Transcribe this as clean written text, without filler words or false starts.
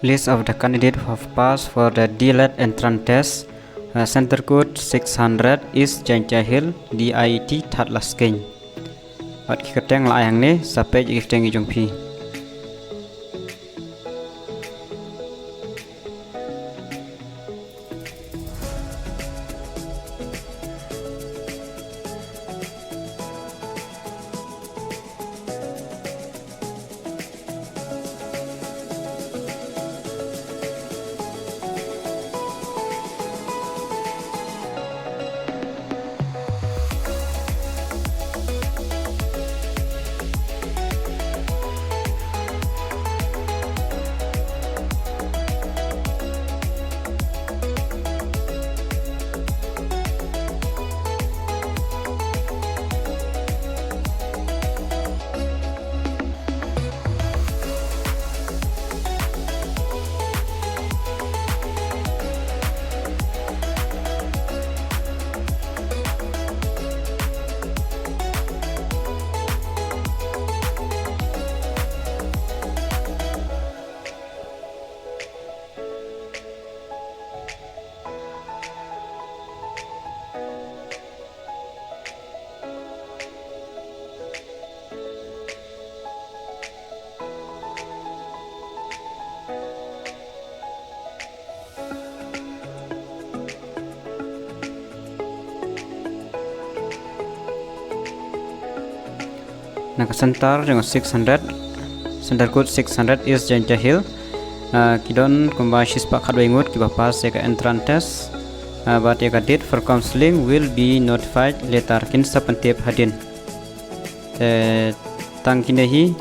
List of the candidates who have passed for the DLED entrance test. Center code 600 is Jan Jahil DIT Thatlaskeng. At kikateng la ayang ni sampai kikateng ijong pi. Naka center dengan 600 center code 600 is Jan Jahil. Kidon kumba shispa kadwa ingut kiba pass ke entrance test. But your date for counseling will be notified later. Kin sapantip hadin. Tang kinahi,